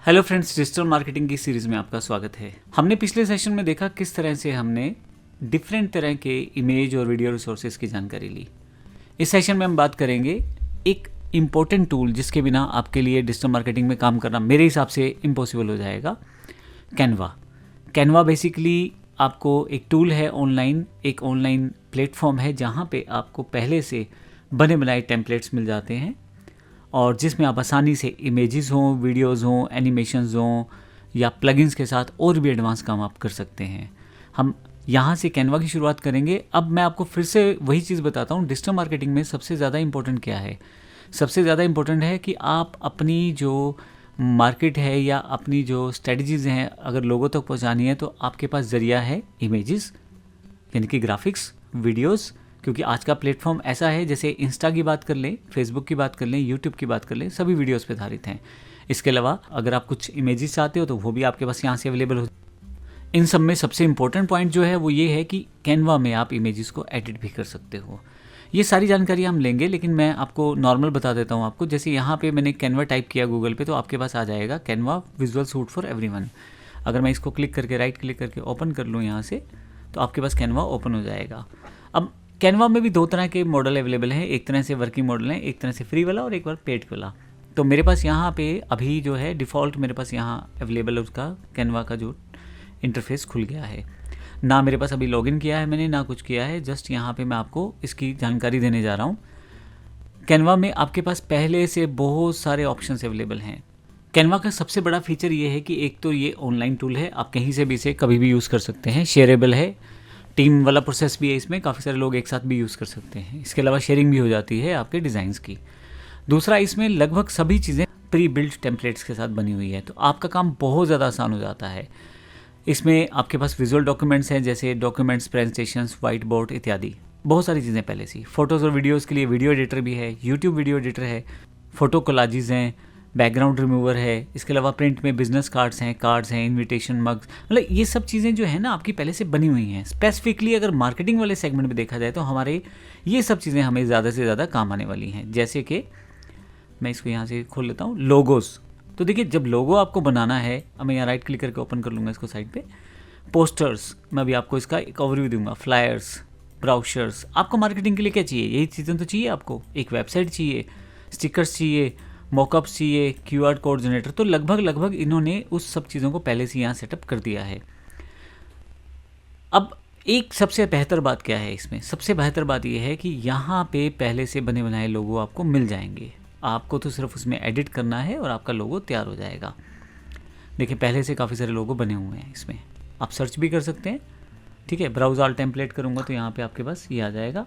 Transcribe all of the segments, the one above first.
Hello friends, digital marketing की series में आपका स्वागत है। हमने पिछले सेशन में देखा किस तरह से हमने डिफरेंट तरह के इमेज और वीडियो रिसोर्सेज की जानकारी ली। इस सेशन में हम बात करेंगे एक इम्पोर्टेंट टूल जिसके बिना आपके लिए डिजिटल मार्केटिंग में काम करना मेरे हिसाब से इम्पॉसिबल हो जाएगा, कैनवा। कैनवा बेसिकली आपको एक टूल है ऑनलाइन, एक ऑनलाइन प्लेटफॉर्म है जहाँ पे आपको पहले से बने बनाए टेम्पलेट्स मिल जाते हैं और जिसमें आप आसानी से इमेजेस हों, वीडियोस हों, एनिमेशंस हों या प्लगइन्स के साथ और भी एडवांस काम आप कर सकते हैं। हम यहाँ से कैनवा की शुरुआत करेंगे। अब मैं आपको फिर से वही चीज़ बताता हूँ, डिजिटल मार्केटिंग में सबसे ज़्यादा इम्पोर्टेंट क्या है। सबसे ज़्यादा इम्पोर्टेंट है कि आप अपनी जो मार्केट है या अपनी जो स्ट्रेटजीज़ हैं अगर लोगों तक पहुँचानी है तो आपके पास ज़रिया है इमेजेस, यानी कि ग्राफिक्स, वीडियोस। क्योंकि आज का प्लेटफॉर्म ऐसा है, जैसे इंस्टा की बात कर लें, फेसबुक की बात कर लें, यूट्यूब की बात कर लें, सभी वीडियोस पे आधारित हैं। इसके अलावा अगर आप कुछ इमेजेस चाहते हो तो वो भी आपके पास यहाँ से अवेलेबल हो। इन सब में सबसे इम्पोर्टेंट पॉइंट जो है वो ये है कि कैनवा में आप इमेजेस को एडिट भी कर सकते हो। ये सारी जानकारी हम लेंगे, लेकिन मैं आपको नॉर्मल बता देता हूँ आपको। जैसे यहाँ पे मैंने कैनवा टाइप किया गूगल पे तो आपके पास आ जाएगा Canva visual suit for everyone. अगर मैं इसको क्लिक करके राइट क्लिक करके ओपन कर लूँ यहाँ से तो आपके पास कैनवा ओपन हो जाएगा। अब कैनवा में भी दो तरह के मॉडल अवेलेबल हैं, एक तरह से वर्किंग मॉडल है, एक तरह से फ्री वाला और एक बार पेड वाला। तो मेरे पास यहाँ पे अभी जो है डिफ़ॉल्ट मेरे पास यहाँ अवेलेबल है उसका कैनवा का जो इंटरफेस खुल गया है। ना मेरे पास अभी लॉगिन किया है मैंने, ना कुछ किया है, जस्ट यहाँ पे मैं आपको इसकी जानकारी देने जा रहा हूँ। कैनवा में आपके पास पहले से बहुत सारे ऑप्शंस अवेलेबल हैं। कैनवा का सबसे बड़ा फीचर ये है कि एक तो ये ऑनलाइन टूल है, आप कहीं से भी इसे कभी भी यूज़ कर सकते हैं, शेयरेबल है, टीम वाला प्रोसेस भी है इसमें, काफ़ी सारे लोग एक साथ भी यूज़ कर सकते हैं। इसके अलावा शेयरिंग भी हो जाती है आपके डिज़ाइंस की। दूसरा, इसमें लगभग सभी चीज़ें प्री बिल्ट टेम्पलेट्स के साथ बनी हुई है, तो आपका काम बहुत ज़्यादा आसान हो जाता है। इसमें आपके पास विजुअल डॉक्यूमेंट्स हैं, जैसे डॉक्यूमेंट्स, प्रेजेंटेशंस, वाइट बोर्ड इत्यादि, बहुत सारी चीज़ें पहले से। फोटोज़ और वीडियोज़ के लिए वीडियो एडिटर भी है, यूट्यूब वीडियो एडिटर है, फ़ोटो कोलाजेस हैं, बैकग्राउंड रिमूवर है। इसके अलावा प्रिंट में बिजनेस कार्ड्स हैं, इनविटेशन मग्स, मतलब ये सब चीज़ें जो है ना आपकी पहले से बनी हुई हैं। स्पेसिफिकली अगर मार्केटिंग वाले सेगमेंट में देखा जाए तो हमारे ये सब चीज़ें हमें ज़्यादा से ज़्यादा काम आने वाली हैं। जैसे कि मैं इसको यहाँ से खोल लेता हूँ, लोगोज़। तो देखिए, जब लोगो आपको बनाना है, अब मैं यहाँ राइट क्लिक करके ओपन कर लूँगा इसको साइड पे। पोस्टर्स, मैं अभी आपको इसका एक ओवरव्यू दूंगा। फ्लायर्स, ब्राउशर्स, आपको मार्केटिंग के लिए क्या चाहिए, यही चीज़ें तो चाहिए आपको। एक वेबसाइट चाहिए, स्टिकर्स चाहिए, मॉकअप्स चाहिए, क्यूआर कोड जनरेटर। तो लगभग इन्होंने उस सब चीज़ों को पहले से यहाँ सेटअप कर दिया है। अब एक सबसे बेहतर बात क्या है इसमें, सबसे बेहतर बात यह है कि यहाँ पे पहले से बने बनाए लोगो आपको मिल जाएंगे। आपको तो सिर्फ उसमें एडिट करना है और आपका लोगो तैयार हो जाएगा। देखिए, पहले से काफ़ी सारे लोगो बने हुए हैं इसमें, आप सर्च भी कर सकते हैं। ठीक है, ब्राउज ऑल टेम्पलेट करूँगा तो यहाँ पे आपके पास ये आ जाएगा।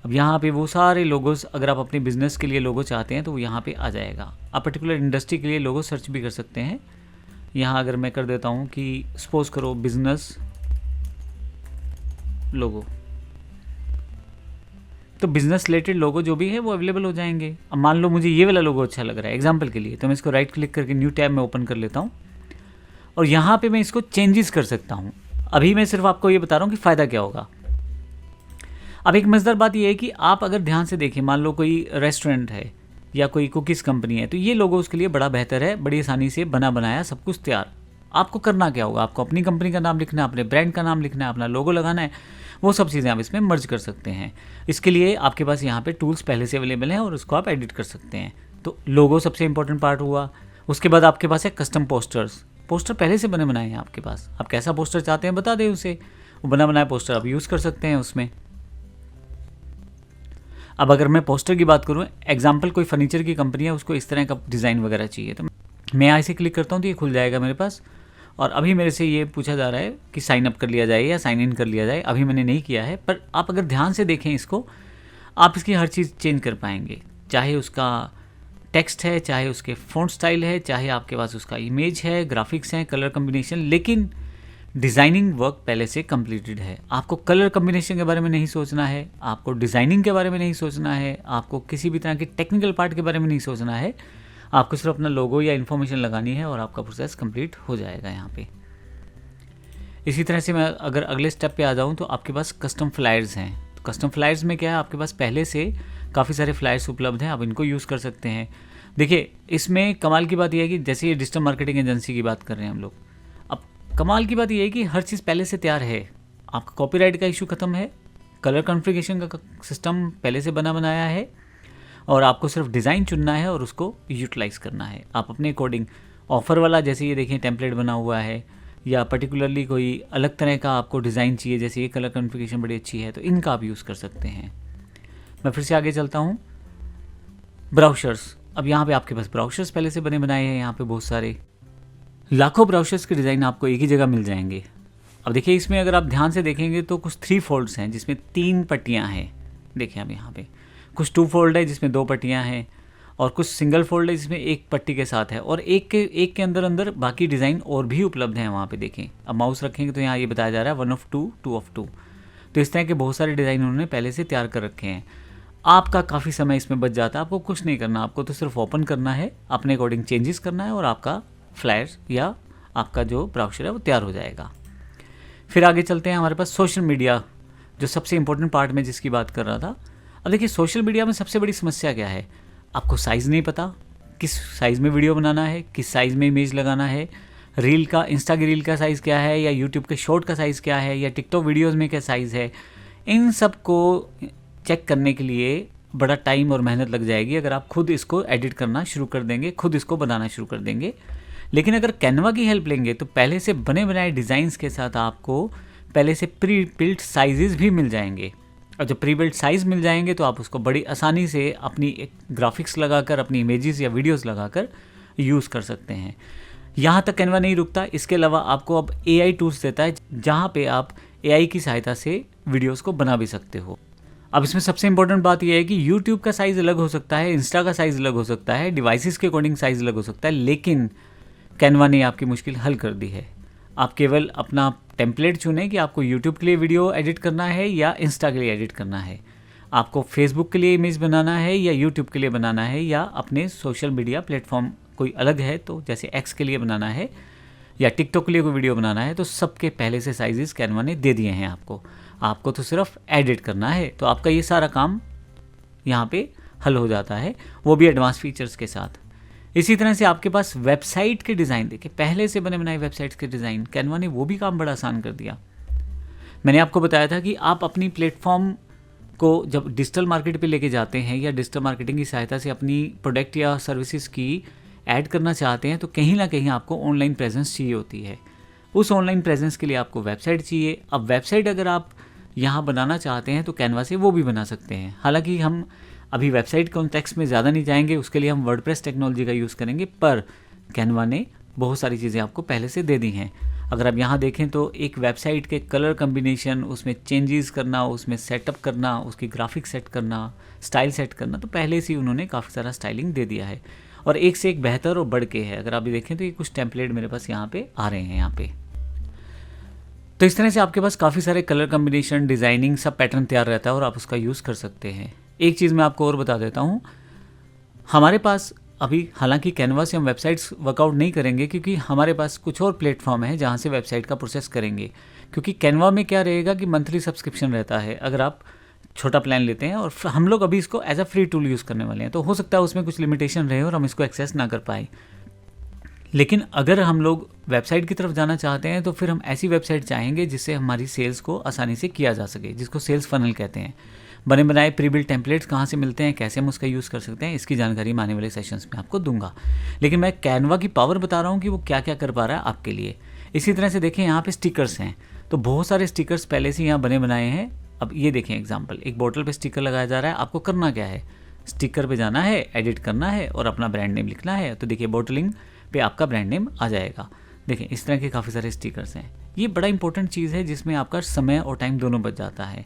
अब यहाँ पे वो सारे लोगोस, अगर आप अपने बिजनेस के लिए लोगो चाहते हैं तो वो यहाँ पे आ जाएगा। आप पर्टिकुलर इंडस्ट्री के लिए लोगो सर्च भी कर सकते हैं। यहाँ अगर मैं कर देता हूँ कि सपोज करो बिजनेस लोगो, तो बिजनेस रिलेटेड लोगो जो भी है वो अवेलेबल हो जाएंगे। अब मान लो मुझे ये वाला लोगो अच्छा लग रहा है एग्जाम्पल के लिए, तो मैं इसको राइट क्लिक करके न्यू टैब में ओपन कर लेता हूँ और यहाँ पे मैं इसको चेंजेस कर सकता हूँ। अभी मैं सिर्फ आपको ये बता रहा हूँ कि फ़ायदा क्या होगा। अब एक मज़ेदार बात यह है कि आप अगर ध्यान से देखें, मान लो कोई रेस्टोरेंट है या कोई कुकीज़ कंपनी है, तो ये लोगो उसके लिए बड़ा बेहतर है, बड़ी आसानी से बना बनाया सब कुछ तैयार। आपको करना क्या होगा, आपको अपनी कंपनी का नाम लिखना है, अपने ब्रांड का नाम लिखना है, अपना लोगो लगाना है, वो सब चीज़ें आप इसमें मर्ज कर सकते हैं। इसके लिए आपके पास यहाँ पे टूल्स पहले से अवेलेबल हैं और उसको आप एडिट कर सकते हैं। तो लोगो सबसे इंपॉर्टेंट पार्ट हुआ। उसके बाद आपके पास है कस्टम पोस्टर्स। पोस्टर पहले से बने बनाए हैं आपके पास, आप कैसा पोस्टर चाहते हैं बता दें उसे, वो बना बनाया पोस्टर आप यूज़ कर सकते हैं उसमें। अब अगर मैं पोस्टर की बात करूँ, एग्जाम्पल कोई फर्नीचर की कंपनी है, उसको इस तरह का डिज़ाइन वगैरह चाहिए, तो मैं यहाँ से क्लिक करता हूँ तो ये खुल जाएगा मेरे पास। और अभी मेरे से ये पूछा जा रहा है कि साइन अप कर लिया जाए या साइन इन कर लिया जाए। अभी मैंने नहीं किया है, पर आप अगर ध्यान से देखें इसको, आप इसकी हर चीज़ चेंज कर पाएंगे, चाहे उसका टेक्स्ट है, चाहे उसके फ़ॉन्ट स्टाइल है, चाहे आपके पास उसका इमेज है, ग्राफिक्स हैं, कलर कम्बिनेशन। लेकिन डिज़ाइनिंग वर्क पहले से कंप्लीटेड है। आपको कलर कम्बिनेशन के बारे में नहीं सोचना है, आपको डिज़ाइनिंग के बारे में नहीं सोचना है, आपको किसी भी तरह के टेक्निकल पार्ट के बारे में नहीं सोचना है। आपको सिर्फ अपना लोगो या इन्फॉर्मेशन लगानी है और आपका प्रोसेस कंप्लीट हो जाएगा यहाँ पे। इसी तरह से मैं अगर अगले स्टेप पे आ जाऊँ तो आपके पास कस्टम फ्लायर्स हैं। तो कस्टम फ्लायर्स में क्या है, आपके पास पहले से काफ़ी सारे फ्लायर्स उपलब्ध हैं, आप इनको यूज़ कर सकते हैं। देखिए, इसमें कमाल की बात यह है कि जैसे ये डिजिटल मार्केटिंग एजेंसी की बात कर रहे हैं हम लोग, अब कमाल की बात यह है कि हर चीज़ पहले से तैयार है। आपका कॉपीराइट का इशू खत्म है, कलर कॉन्फ़िगरेशन का सिस्टम पहले से बना बनाया है, और आपको सिर्फ डिज़ाइन चुनना है और उसको यूटिलाइज़ करना है आप अपने अकॉर्डिंग। ऑफ़र वाला जैसे ये देखें टेम्पलेट बना हुआ है, या पर्टिकुलरली कोई अलग तरह का आपको डिज़ाइन चाहिए, जैसे ये कलर कॉन्फ़िगरेशन बड़ी अच्छी है, तो इनका आप यूज़ कर सकते हैं। मैं फिर से आगे चलता हूँ। ब्राउज़र्स, अब यहाँ पे आपके पास ब्राउज़र्स पहले से बने बनाए हैं, यहाँ पे बहुत सारे लाखों ब्राउज़र्स के डिज़ाइन आपको एक ही जगह मिल जाएंगे। अब देखिए, इसमें अगर आप ध्यान से देखेंगे तो कुछ 3 फोल्ड्स हैं जिसमें 3 पट्टियाँ हैं। देखिए अब यहाँ पे कुछ 2 फोल्ड है जिसमें 2 पट्टियाँ हैं, और कुछ सिंगल फोल्ड है जिसमें एक पट्टी के साथ है, और एक के अंदर अंदर बाकी डिज़ाइन और भी उपलब्ध हैं वहाँ पे। देखें, अब माउस रखेंगे तो यहाँ ये बताया जा रहा है 1 of 2, 2 of 2। तो इस तरह के बहुत सारे डिज़ाइन उन्होंने पहले से तैयार कर रखे हैं। आपका काफ़ी समय इसमें बच जाता है, आपको कुछ नहीं करना, आपको तो सिर्फ ओपन करना है, अपने अकॉर्डिंग चेंजेस करना है, और आपका फ्लायर या आपका जो ब्राउज़र है वो तैयार हो जाएगा। फिर आगे चलते हैं, हमारे पास सोशल मीडिया, जो सबसे इंपॉर्टेंट पार्ट में जिसकी बात कर रहा था। अब देखिए, सोशल मीडिया में सबसे बड़ी समस्या क्या है, आपको साइज़ नहीं पता, किस साइज़ में वीडियो बनाना है, किस साइज़ में इमेज लगाना है, रील का, इंस्टा की रील का साइज़ क्या है, या यूट्यूब के शॉर्ट का साइज़ क्या है, या टिकटॉक वीडियोज़ में क्या साइज़ है। इन सब को चेक करने के लिए बड़ा टाइम और मेहनत लग जाएगी अगर आप खुद इसको एडिट करना शुरू कर देंगे, खुद इसको बनाना शुरू कर देंगे। लेकिन अगर कैनवा की हेल्प लेंगे तो पहले से बने बनाए डिज़ाइंस के साथ आपको पहले से प्री बिल्ट साइजेस भी मिल जाएंगे, और जब प्री बिल्ट साइज़ मिल जाएंगे तो आप उसको बड़ी आसानी से अपनी एक ग्राफिक्स लगाकर, अपनी इमेजेस या वीडियोस लगाकर यूज़ कर सकते हैं। यहाँ तक कैनवा नहीं रुकता, इसके अलावा आपको अब AI टूल्स देता है जहाँ पे आप AI की सहायता से वीडियोस को बना भी सकते हो। अब इसमें सबसे इंपॉर्टेंट बात यह है कि YouTube का साइज़ अलग हो सकता है, इंस्टा का साइज़ अलग हो सकता है, डिवाइसेस के अकॉर्डिंग साइज़ अलग हो सकता है, लेकिन कैनवा ने आपकी मुश्किल हल कर दी है। आप केवल अपना टेम्पलेट चुनें कि आपको यूट्यूब के लिए वीडियो एडिट करना है या इंस्टा के लिए एडिट करना है, आपको फेसबुक के लिए इमेज बनाना है या यूट्यूब के लिए बनाना है, या अपने सोशल मीडिया प्लेटफॉर्म कोई अलग है तो जैसे एक्स के लिए बनाना है, या टिकटॉक के लिए कोई वीडियो बनाना है, तो सबके पहले से साइजेस कैनवा ने दे दिए हैं आपको तो सिर्फ एडिट करना है। तो आपका ये सारा काम यहाँ पे हल हो जाता है, वो भी एडवांस फीचर्स के साथ। इसी तरह से आपके पास वेबसाइट के डिज़ाइन, देखिए पहले से बने बनाए वेबसाइट्स के डिज़ाइन कैनवा ने वो भी काम बड़ा आसान कर दिया। मैंने आपको बताया था कि आप अपनी प्लेटफॉर्म को जब डिजिटल मार्केट पे लेके जाते हैं या डिजिटल मार्केटिंग की सहायता से अपनी प्रोडक्ट या सर्विसेज की ऐड करना चाहते हैं, तो कहीं ना कहीं आपको ऑनलाइन प्रेजेंस चाहिए होती है। उस ऑनलाइन प्रेजेंस के लिए आपको वेबसाइट चाहिए। अब वेबसाइट अगर आप यहाँ बनाना चाहते हैं तो कैनवा से वो भी बना सकते हैं। हालांकि हम अभी वेबसाइट कॉन्टेक्स्ट में ज़्यादा नहीं जाएंगे, उसके लिए हम वर्डप्रेस टेक्नोलॉजी का यूज़ करेंगे, पर कैनवा ने बहुत सारी चीज़ें आपको पहले से दे दी हैं। अगर आप यहाँ देखें तो एक वेबसाइट के कलर कम्बिनेशन, उसमें चेंजेस करना, उसमें सेटअप करना, उसकी ग्राफिक सेट करना, स्टाइल सेट करना, तो पहले से ही उन्होंने काफ़ी सारा स्टाइलिंग दे दिया है, और एक से एक बेहतर और बढ़ के है। अगर आप देखें तो ये कुछ टेम्पलेट मेरे पास यहाँ पे आ रहे हैं यहाँ पे। तो इस तरह से आपके पास काफ़ी सारे कलर कम्बिनेशन, डिज़ाइनिंग, सब पैटर्न तैयार रहता है और आप उसका यूज़ कर सकते हैं। एक चीज़ मैं आपको और बता देता हूँ, हमारे पास अभी हालांकि कैनवा से हम वेबसाइट्स वर्कआउट नहीं करेंगे, क्योंकि हमारे पास कुछ और प्लेटफॉर्म है जहाँ से वेबसाइट का प्रोसेस करेंगे। क्योंकि कैनवा में क्या रहेगा कि मंथली सब्सक्रिप्शन रहता है अगर आप छोटा प्लान लेते हैं, और हम लोग अभी इसको as a free tool use करने वाले हैं, तो हो सकता है उसमें कुछ लिमिटेशन रहे और हम इसको एक्सेस ना कर पाए। लेकिन अगर हम लोग वेबसाइट की तरफ जाना चाहते हैं तो फिर हम ऐसी वेबसाइट चाहेंगे जिससे हमारी सेल्स को आसानी से किया जा सके, जिसको सेल्स फनल कहते हैं। बने बनाए प्री बिल्ट टेम्पलेट्स कहाँ से मिलते हैं, कैसे हम उसका यूज़ कर सकते हैं, इसकी जानकारी मैं आने वाले सेशंस में आपको दूंगा। लेकिन मैं कैनवा की पावर बता रहा हूँ कि वो क्या क्या कर पा रहा है आपके लिए। इसी तरह से देखें, यहाँ पे स्टिकर्स हैं, तो बहुत सारे स्टिकर्स पहले से यहाँ बने बनाए हैं। अब ये देखें एग्जाम्पल, एक बोतल पे स्टिकर लगाया जा रहा है। आपको करना क्या है, स्टिकर पे जाना है, एडिट करना है और अपना ब्रांड नेम लिखना है। तो देखिए बोटलिंग पे आपका ब्रांड नेम आ जाएगा। देखें इस तरह के काफ़ी सारे स्टिकर्स हैं। ये बड़ा इंपॉर्टेंट चीज़ है जिसमें आपका समय और टाइम दोनों बच जाता है।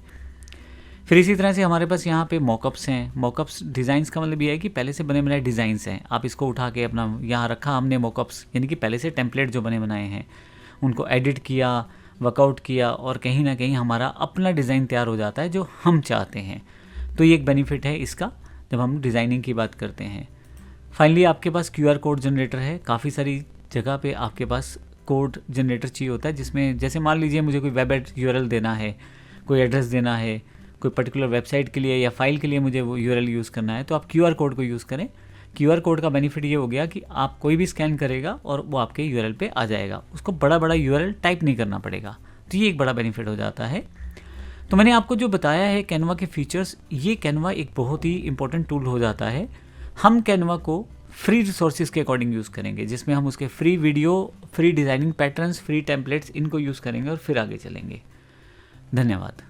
फिर इसी तरह से हमारे पास यहाँ पे मॉकअप्स हैं। मॉकअप्स डिज़ाइंस का मतलब ये है कि पहले से बने बनाए डिज़ाइंस हैं, आप इसको उठा के अपना यहाँ रखा हमने मॉकअप्स, यानी कि पहले से टेम्पलेट जो बने बनाए हैं उनको एडिट किया, वर्कआउट किया, और कहीं ना कहीं हमारा अपना डिज़ाइन तैयार हो जाता है जो हम चाहते हैं। तो ये एक बेनिफिट है इसका जब हम डिज़ाइनिंग की बात करते हैं। फाइनली आपके पास QR कोड जनरेटर है। काफ़ी सारी जगह पे आपके पास कोड जनरेटर चाहिए होता है, जिसमें जैसे मान लीजिए मुझे कोई वेब URL देना है, कोई एड्रेस देना है, कोई पर्टिकुलर वेबसाइट के लिए या फाइल के लिए मुझे वो URL यूज़ करना है, तो आप QR कोड को यूज़ करें। QR कोड का बेनिफिट ये हो गया कि आप कोई भी स्कैन करेगा और वो आपके URL पे आ जाएगा, उसको बड़ा बड़ा URL टाइप नहीं करना पड़ेगा। तो ये एक बड़ा बेनिफिट हो जाता है। तो मैंने आपको जो बताया है कैनवा के फीचर्स, ये कैनवा एक बहुत ही इंपॉर्टेंट टूल हो जाता है। हम कैनवा को फ्री रिसोर्सेज के अकॉर्डिंग यूज़ करेंगे, जिसमें हम उसके free video, free designing patterns, free templates, इनको यूज़ करेंगे और फिर आगे चलेंगे। धन्यवाद।